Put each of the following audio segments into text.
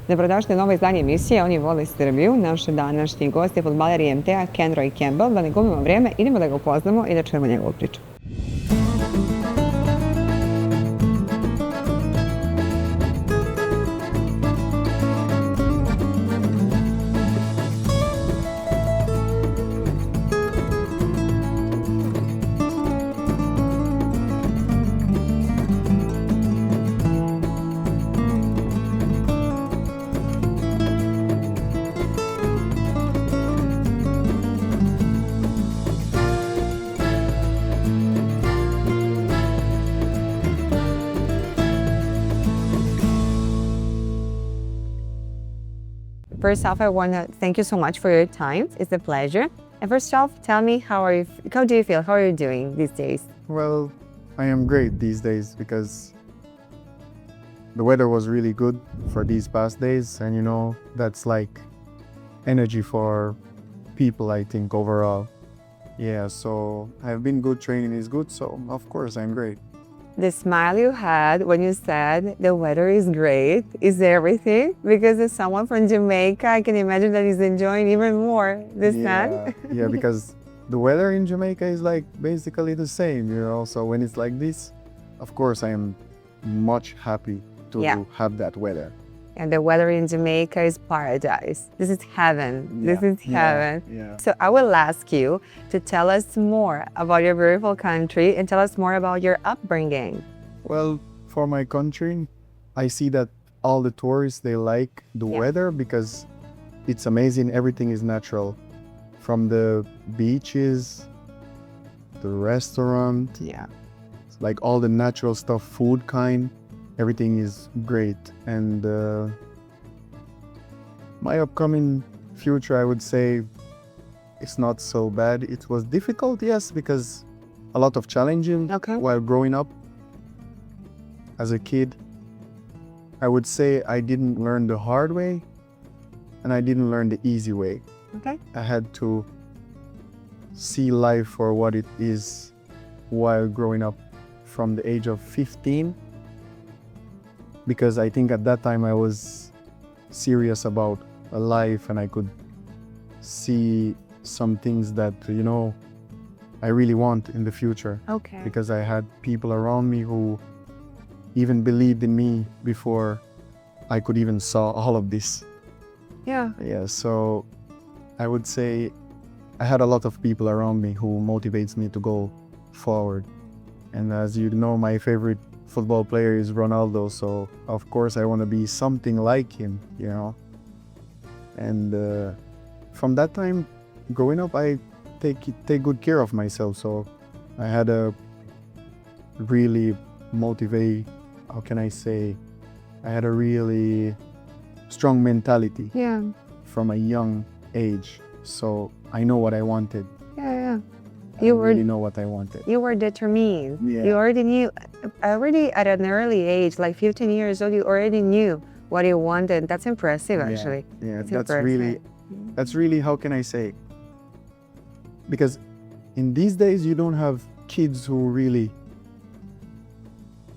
Dobrodošli u novo izdanje emisije Oni vole Srbiju. Naš današnji gost je fudbaler IMT-a Kenroj Kembel. Da ne gubimo vreme, idemo da ga upoznamo i da čujemo njegovu priču. First off, I want to thank you so much for your time. It's a pleasure. And first off, tell me how do you feel? How are you doing these days? Well, I am great these days because the weather was really good for these past days, and that's like energy for people, I think, overall. Yeah, so I've been good, training is good, so of course I'm great. The smile you had when you said the weather is great is everything, because as someone from Jamaica, I can imagine that he's enjoying even more the sun. Yeah, because the weather in Jamaica is like basically the same, so when it's like this, of course I am much happy to have that weather. And the weather in Jamaica is paradise. This is heaven. This is heaven. Yeah. So I will ask you to tell us more about your beautiful country and tell us more about your upbringing. Well, for my country, I see that all the tourists, they like the weather because it's amazing. Everything is natural. From the beaches, the restaurant, like all the natural stuff, food kind. Everything is great, and my upcoming future, I would say, it's not so bad. It was difficult, yes, because a lot of challenging while growing up. As a kid, I would say I didn't learn the hard way, and I didn't learn the easy way. I had to see life for what it is while growing up from the age of 15. Because I think at that time I was serious about a life, and I could see some things that, I really want in the future. Because I had people around me who even believed in me before I could even saw all of this. Yeah, so I would say I had a lot of people around me who motivates me to go forward. And as you know, my favorite football player is Ronaldo, so of course I want to be something like him, And from that time, growing up, I take good care of myself. So I had a really I had a really strong mentality from a young age. So I know what I wanted. I really know what I wanted. You were determined. Yeah. You already knew, at an early age, like 15 years old, you already knew what you wanted. That's impressive, actually. Yeah, that's really, how can I say? Because in these days, you don't have kids who really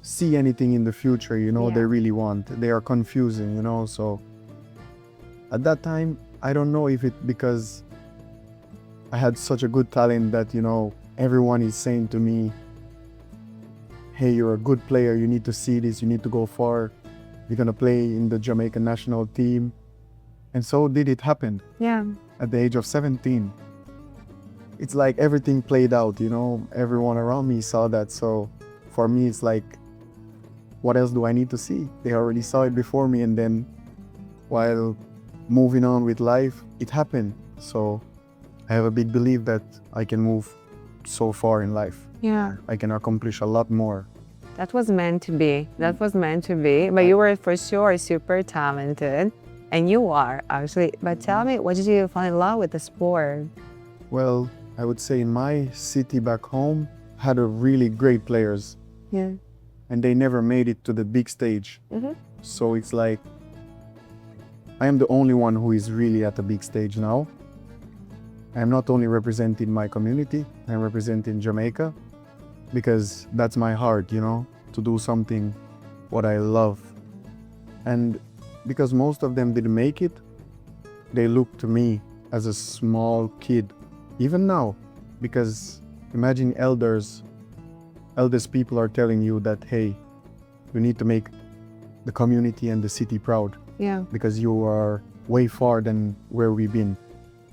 see anything in the future, they really want. They are confusing, so at that time, I don't know if it because I had such a good talent that, everyone is saying to me, hey, you're a good player, you need to see this, you need to go far, you're gonna play in the Jamaican national team. And so did it happen. At the age of 17. It's like everything played out, everyone around me saw that. So for me, it's like, what else do I need to see? They already saw it before me, and then while moving on with life, it happened. So I have a big belief that I can move so far in life. I can accomplish a lot more. That was meant to be. But you were for sure super talented. And you are, actually. But tell me, what did you fall in love with the sport? Well, I would say in my city back home, had a really great players. And they never made it to the big stage. So it's like, I am the only one who is really at the big stage now. I'm not only representing my community, I'm representing Jamaica, because that's my heart, to do something what I love. And because most of them didn't make it, they look to me as a small kid, even now, because imagine eldest people are telling you that, hey, you need to make the community and the city proud. Yeah. Because you are way far than where we've been.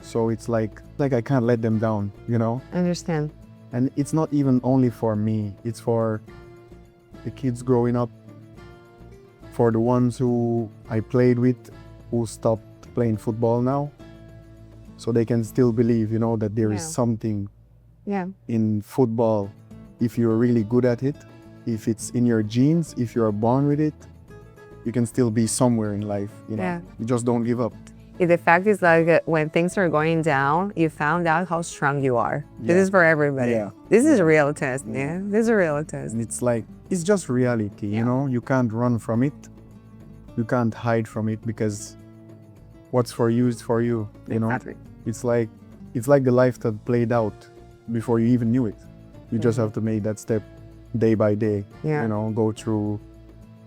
So it's like I can't let them down, you know? I understand. And it's not even only for me, it's for the kids growing up, for the ones who I played with, who stopped playing football now. So they can still believe, you know, that there is something in football. If you're really good at it, if it's in your genes, if you're born with it, you can still be somewhere in life, you know? Yeah. You just don't give up. The fact is, like, when things are going down, you found out how strong you are. Yeah. This is for everybody. Yeah. This is a real test, yeah? This is a real test. And it's like, it's just reality, you know? You can't run from it. You can't hide from it, because what's for you is for you, you know? Exactly. It's like the life that played out before you even knew it. You just have to make that step day by day, you know, go through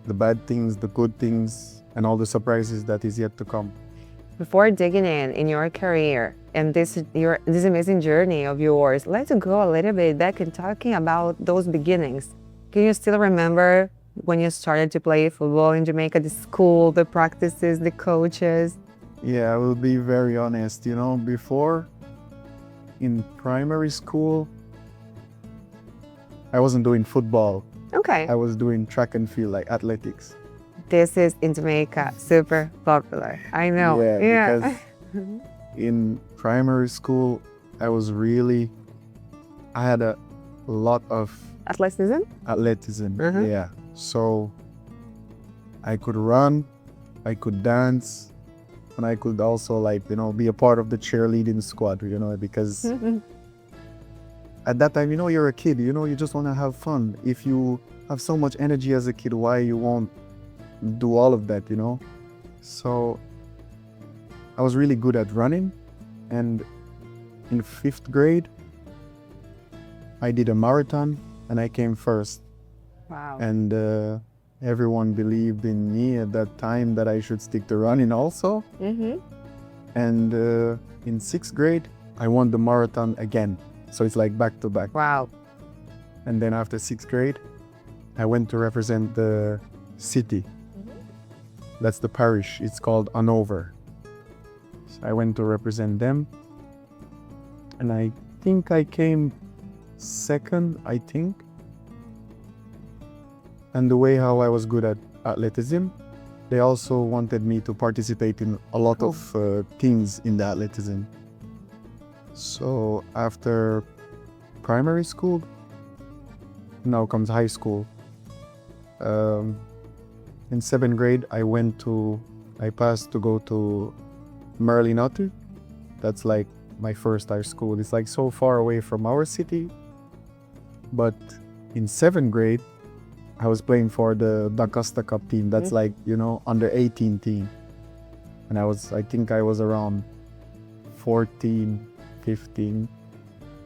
the bad things, the good things, and all the surprises that is yet to come. Before digging in your career and this amazing journey of yours, let's go a little bit back and talking about those beginnings. Can you still remember when you started to play football in Jamaica, the school, the practices, the coaches? Yeah, I will be very honest. You know, before, in primary school, I wasn't doing football. Okay. I was doing track and field, like athletics. This is in Jamaica, super popular. I know. Yeah, because in primary school, I had a lot of athleticism. Yeah. So I could run, I could dance, and I could also, like, you know, be a part of the cheerleading squad, you know, because at that time, you know, you're a kid, you know, you just want to have fun. If you have so much energy as a kid, why you won't do all of that, you know? So I was really good at running, and in 5th grade, I did a marathon and I came first. Wow. And everyone believed in me at that time that I should stick to running also. And in 6th grade, I won the marathon again. So it's like back to back. Wow. And then after 6th grade, I went to represent the city. That's the parish. It's called Hanover. So I went to represent them. And I think I came 2nd, I think. And the way how I was good at athleticism, they also wanted me to participate in a lot of things in the athleticism. So after primary school, now comes high school. In 7th grade, I passed to go to Merlinotu. That's like my first high school. It's like so far away from our city. But in 7th grade, I was playing for the Da Costa Cup team. That's like, you know, under 18 team. And I think I was around 14, 15.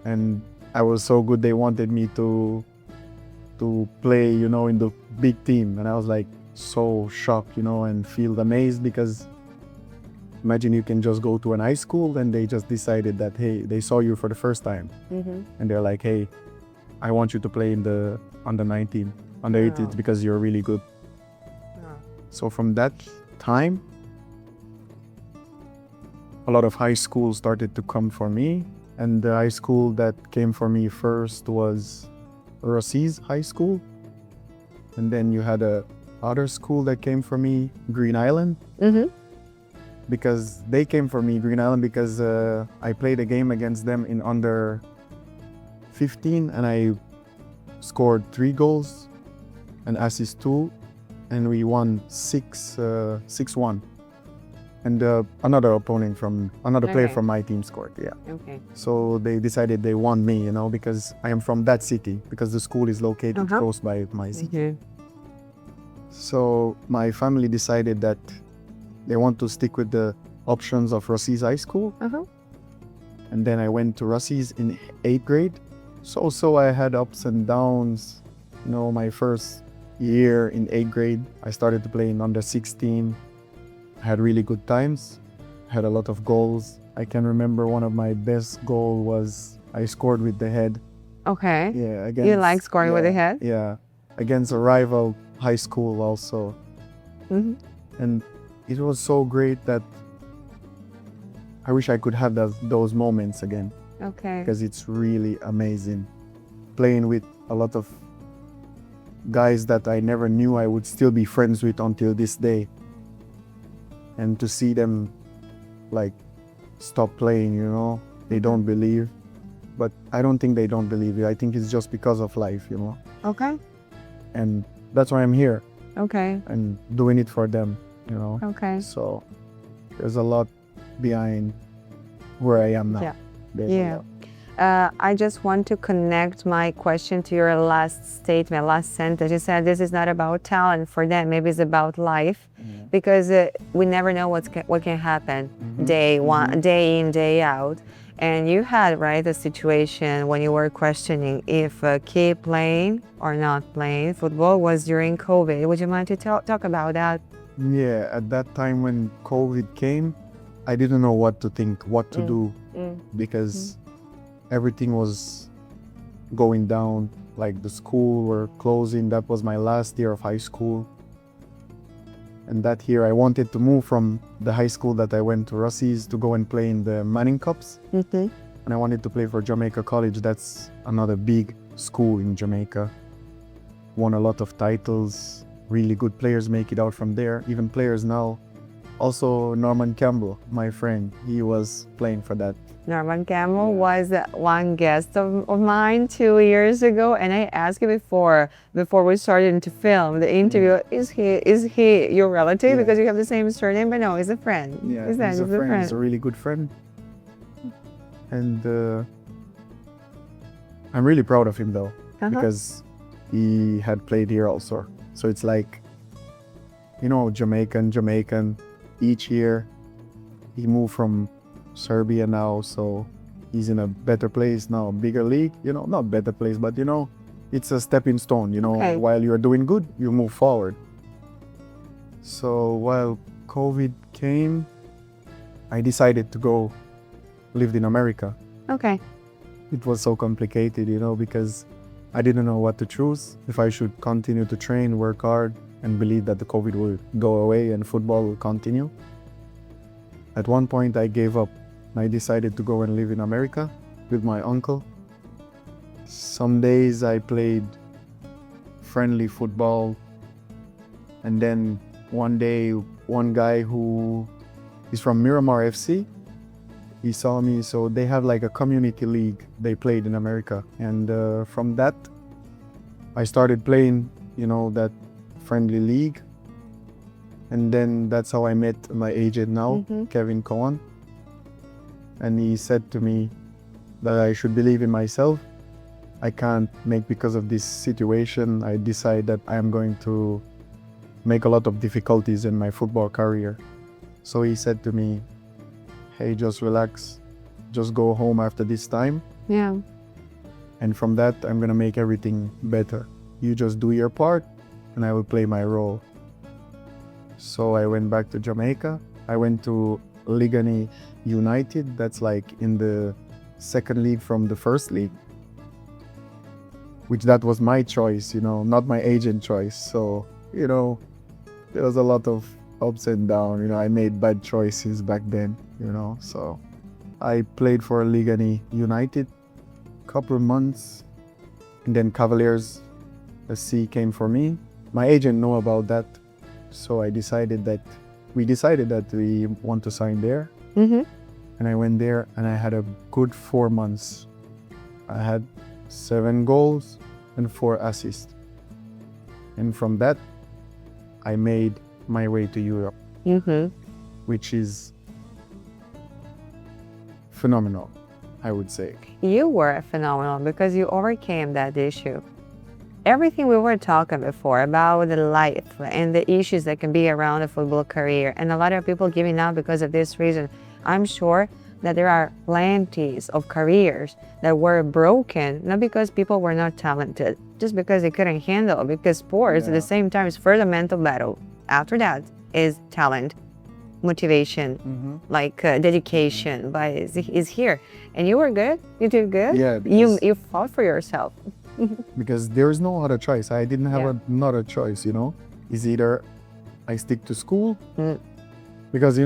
And I was so good, they wanted me to play, you know, in the big team. And I was like so shocked, you know, and feel amazed, because imagine you can just go to an high school and they just decided that, hey, they saw you for the first time. And they're like, hey, I want you to play in the under 19, under 18 because you're really good. So from that time, a lot of high schools started to come for me. And the high school that came for me first was Rossi's High School. And then you had a other school that came for me, Green Island. Because they came for me, Green Island, because I played a game against them in under 15 and I scored 3 goals and assist 2, and we won 6-1. And another opponent from another player from my team scored. Okay. So they decided they want me, you know, because I am from that city, because the school is located close by my city. So my family decided that they want to stick with the options of Rossi's High School. And then I went to Rossi's in 8th grade. So I had ups and downs. You know, my first year in 8th grade, I started to play in under 16. I had really good times, had a lot of goals. I can remember one of my best goal was I scored with the head. Okay. Yeah, You like scoring with the head? Yeah, against a rival high school also. Mm-hmm. And it was so great that I wish I could have those moments again. Okay. Because it's really amazing. Playing with a lot of guys that I never knew I would still be friends with until this day. And to see them like stop playing, you know, they don't believe. But I don't think they don't believe you. I think it's just because of life, you know. Okay. And that's why I'm here. Okay. And doing it for them, you know. Okay. So there's a lot behind where I am now. Yeah. There's a lot. I just want to connect my question to your last statement, last sentence. You said this is not about talent for them. Maybe it's about life, because we never know what can happen day in, day out. And you had, right, a situation when you were questioning if keep playing or not playing football was during COVID. Would you mind to talk about that? Yeah, at that time when COVID came, I didn't know what to think, what to do, because everything was going down. Like the school were closing. That was my last year of high school. And that year I wanted to move from the high school that I went to, Rossi's, to go and play in the Manning Cups. And I wanted to play for Jamaica College. That's another big school in Jamaica. Won a lot of titles. Really good players make it out from there. Even players now. Also Norman Campbell, my friend, he was playing for that. Norman Campbell was one guest of mine 2 years ago, and I asked you before we started to film the interview, is he your relative? Because you have the same surname, but no, he's a friend. Yeah, he's a friend. He's a really good friend. And I'm really proud of him though, because he had played here also. So it's like, you know, Jamaican, each year he moved from Serbia now, so he's in a better place now, bigger league, you know, not better place, but you know, it's a stepping stone, you know, while you're doing good, you move forward. So while COVID came, I decided to go live in America. Okay. It was so complicated, you know, because I didn't know what to choose, if I should continue to train, work hard, and believe that the COVID will go away and football will continue. At one point I gave up. I decided to go and live in America with my uncle. Some days I played friendly football, and then one day one guy who is from Miramar FC, he saw me. So they have like a community league they played in America, and from that I started playing, you know, that friendly league. And then that's how I met my agent now, Kevin Cohen. And he said to me that I should believe in myself. I can't make, because of this situation, I decide that I am going to make a lot of difficulties in my football career. So he said to me, hey, just relax, just go home after this time. Yeah. And from that, I'm gonna make everything better. You just do your part and I will play my role. So I went back to Jamaica. I went to Ligani United. That's like in the second league from the first league, which that was my choice, you know, not my agent choice. So, you know, there was a lot of ups and downs. You know, I made bad choices back then, you know. So I played for Ligani United a couple of months, and then Cavaliers SC came for me. My agent knew about that. So we decided that we want to sign there. And I went there and I had a good 4 months. I had 7 goals and 4 assists. And from that, I made my way to Europe, which is phenomenal, I would say. You were phenomenal because you overcame that issue. Everything we were talking before about the life and the issues that can be around a football career, and a lot of people giving up because of this reason. I'm sure that there are plenty of careers that were broken, not because people were not talented, just because they couldn't handle, because sports at the same time is first a mental battle. After that is talent. motivation, like dedication, but is here. And you were good. You did good. Yeah, You fought for yourself. because there is no other choice. I didn't have another choice, It's either I stick to school, because,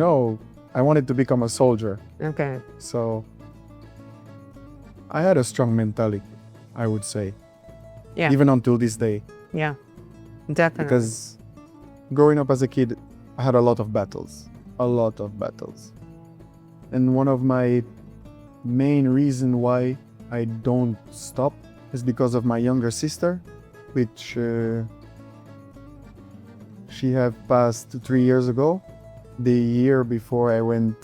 I wanted to become a soldier. Okay. So I had a strong mentality, I would say. Yeah. Even until this day. Yeah, definitely. Because growing up as a kid, I had a lot of battles. A lot of battles. And one of my main reasons why I don't stop is because of my younger sister, which she have passed 3 years ago. The year before I went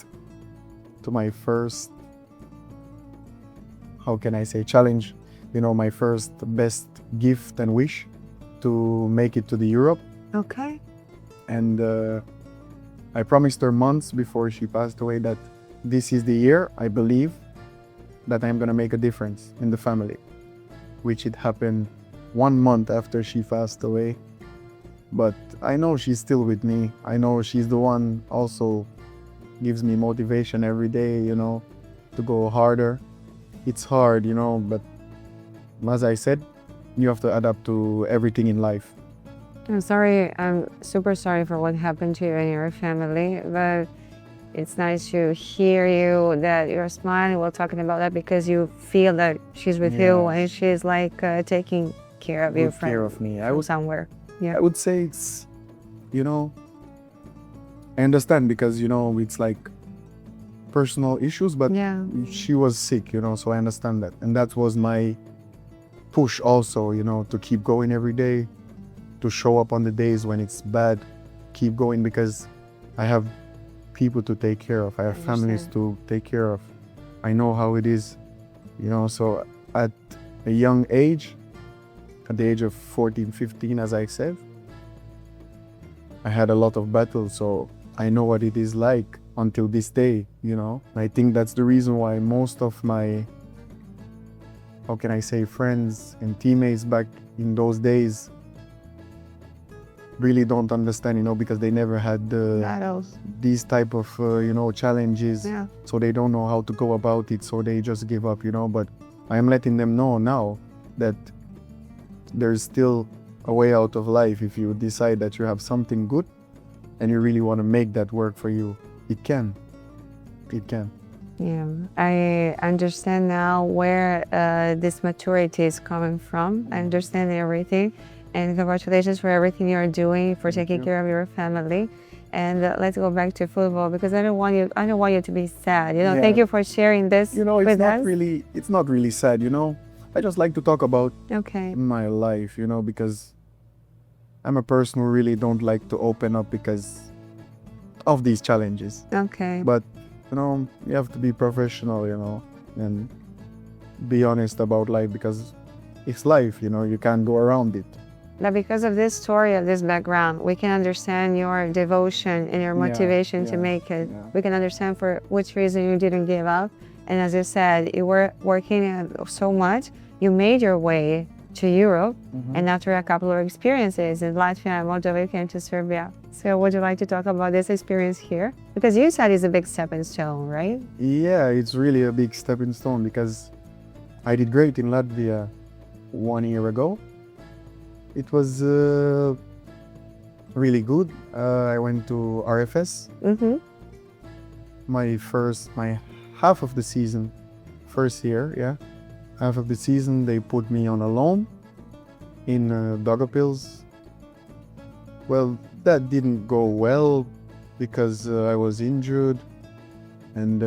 to my first, how can I say, challenge, my first best gift and wish to make it to the Europe. Okay. And I promised her months before she passed away that this is the year, I believe, that I'm gonna make a difference in the family, which it happened 1 month after she passed away. But I know she's still with me. I know she's the one also gives me motivation every day, to go harder. It's hard, but as I said, you have to adapt to everything in life. I'm sorry. I'm super sorry for what happened to you and your family, but it's nice to hear you that you're smiling while talking about that, because you feel that she's with you and she's like taking care of you from, care of me. from somewhere. Yeah. I would say it's, I understand because, it's like personal issues, but she was sick, so I understand that. And that was my push also, to keep going every day, to show up on the days when it's bad, keep going, because I have people to take care of. I have families to take care of. I know how it is, so at a young age, at the age of 14, 15, as I said, I had a lot of battles, so I know what it is like until this day, I think that's the reason why most of my, how can I say, friends and teammates back in those days really don't understand, because they never had these type of, challenges. Yeah. So they don't know how to go about it, so they just give up, but I am letting them know now that there's still a way out of life. If you decide that you have something good and you really want to make that work for you, it can. Yeah, I understand now where this maturity is coming from. I understand everything, and congratulations for everything you're doing, for taking care of your family. And let's go back to football, because I don't want you to be sad. Thank you for sharing this with us. It's not really sad. I just like to talk about my life. Because I'm a person who really don't like to open up because of these challenges. Okay. But you have to be professional, and be honest about life, because it's life. You can't go around it. But because of this story, of this background, we can understand your devotion and your motivation to make it. Yeah. We can understand for which reason you didn't give up. And as you said, you were working so much, you made your way to Europe, and after a couple of experiences in Latvia and Moldova, you came to Serbia. So would you like to talk about this experience here? Because you said it's a big stepping stone, right? Yeah, it's really a big stepping stone, because I did great in Latvia 1 year ago. It was really good. I went to RFS. My half of the season, first year, half of the season they put me on a loan in Daugavpils. Well, that didn't go well because I was injured, and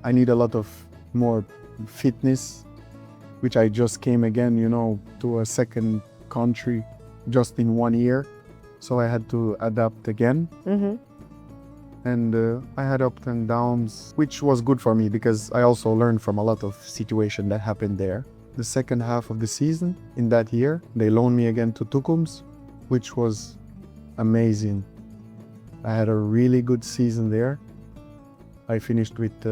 I need a lot of more fitness, which I just came again, to a second country just in 1 year, so I had to adapt again. And I had ups and downs, which was good for me because I also learned from a lot of situations that happened there. The second half of the season in that year, they loaned me again to Tukums, which was amazing. I had a really good season there. I finished with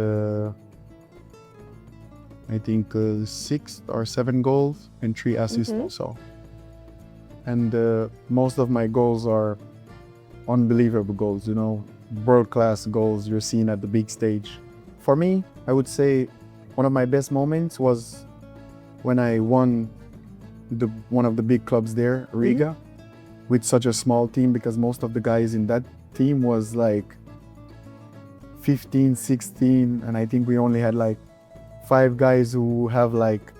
I think 6 or 7 goals and 3 assists also. And most of my goals are unbelievable goals, world-class goals you're seeing at the big stage. For me, I would say one of my best moments was when I won one of the big clubs there, Riga, with such a small team, because most of the guys in that team was like 15, 16, and I think we only had like 5 guys who have like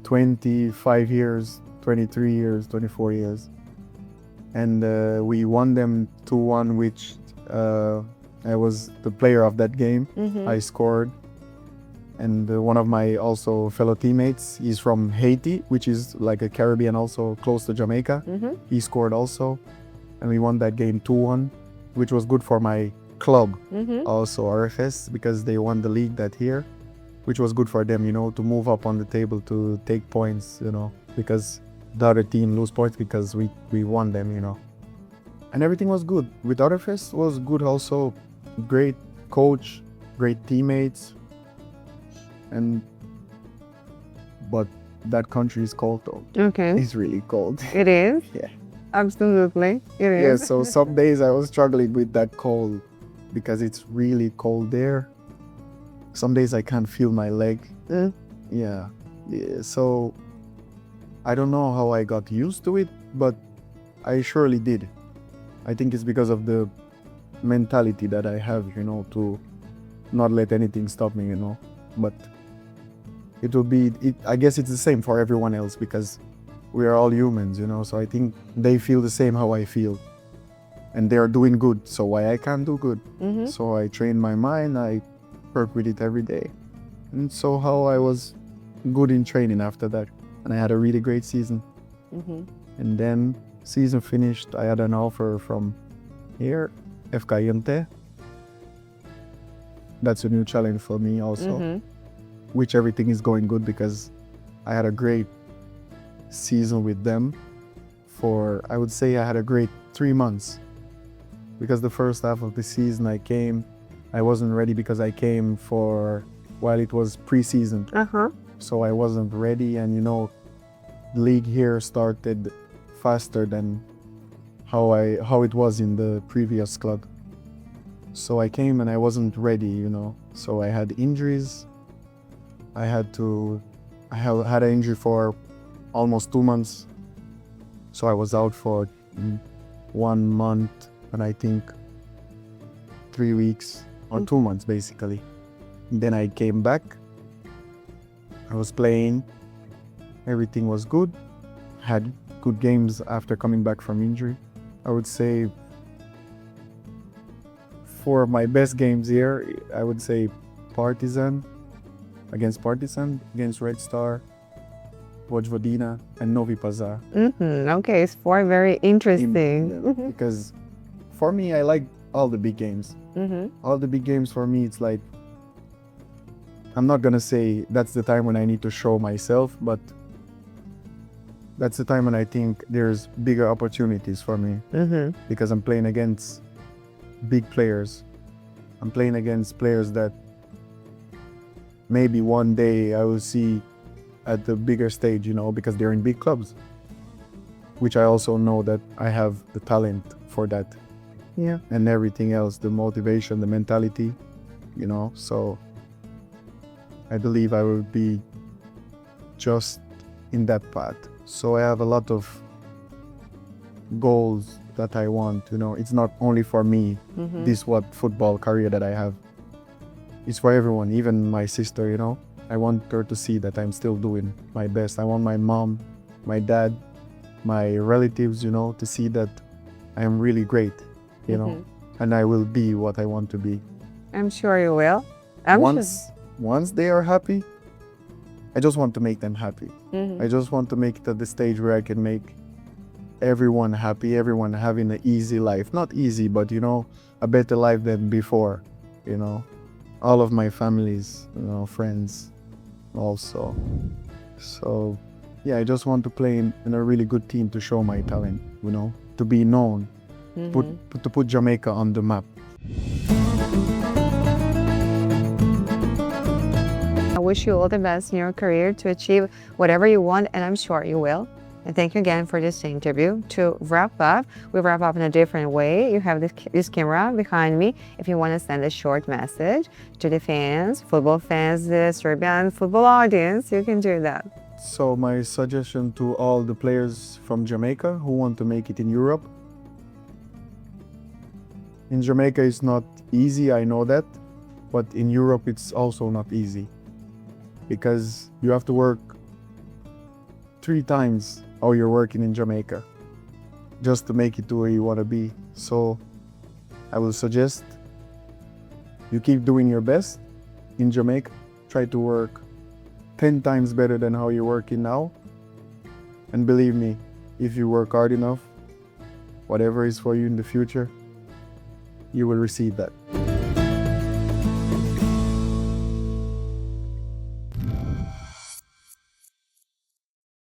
25 years, 23 years, 24 years. And we won them 2-1, which I was the player of that game. I scored. And one of my also fellow teammates, he's from Haiti, which is like a Caribbean, also close to Jamaica. He scored also. And we won that game 2-1, which was good for my club, also RFS, because they won the league that year, which was good for them, you know, to move up on the table, to take points, you know, because the other team lose points because we won them, you know. And everything was good. With RFS was good also. Great coach, great teammates. But that country is cold though. Okay. It's really cold. It is? Yeah. Absolutely. It is. Yeah, so some days I was struggling with that cold because it's really cold there. Some days I can't feel my leg. Yeah. So I don't know how I got used to it, but I surely did. I think it's because of the mentality that I have, you know, to not let anything stop me, you know. But I guess it's the same for everyone else, because we are all humans, you know. So I think they feel the same how I feel, and they are doing good. So why I can't do good? So I train my mind. I work with it every day, and so how I was good in training after that, and I had a really great season. And then season finished. I had an offer from here, FK Yente. That's a new challenge for me also. Which everything is going good, because I had a great season with them. I would say I had a great 3 months, because the first half of the season I wasn't ready, because I came while it was pre-season. So I wasn't ready, and you know, the league here started faster than how it was in the previous club. So I came and I wasn't ready, you know. So I had injuries. I had an injury for almost 2 months. So I was out for 1 month and I think 3 weeks, or 2 months basically. Then I came back. I was playing. Everything was good. Had good games after coming back from injury. I would say for my best games here, I would say against Red Star, Vojvodina, and Novi Pazar. Okay, it's 4 very interesting. Because for me, I like all the big games. All the big games for me, it's like, I'm not gonna say that's the time when I need to show myself, but that's the time when I think there's bigger opportunities for me. Because I'm playing against big players. I'm playing against players that maybe one day I will see at the bigger stage, you know, because they're in big clubs, which I also know that I have the talent for that. Yeah. And everything else, the motivation, the mentality, you know. So I believe I will be just in that path. So I have a lot of goals that I want, you know. It's not only for me, this football career that I have. It's for everyone, even my sister, you know. I want her to see that I'm still doing my best. I want my mom, my dad, my relatives, you know, to see that I am really great, you know, and I will be what I want to be. I'm sure you will. Once they are happy, I just want to make them happy. I just want to make it at the stage where I can make everyone happy, everyone having an easy life. Not easy, but, you know, a better life than before, you know. All of my families, you know, friends also. So, yeah, I just want to play in a really good team to show my talent, you know, to be known, to put Jamaica on the map. I wish you all the best in your career to achieve whatever you want, and I'm sure you will. And thank you again for this interview. To wrap up, we wrap up in a different way. You have this camera behind me. If you want to send a short message to the fans, football fans, the Serbian football audience, you can do that. So my suggestion to all the players from Jamaica who want to make it in Europe. In Jamaica it's not easy, I know that, but in Europe it's also not easy because you have to work 3 times how you're working in Jamaica just to make it to where you want to be. So I will suggest you keep doing your best in Jamaica. Try to work 10 times better than how you're working now. And believe me, if you work hard enough, whatever is for you in the future, you will receive that.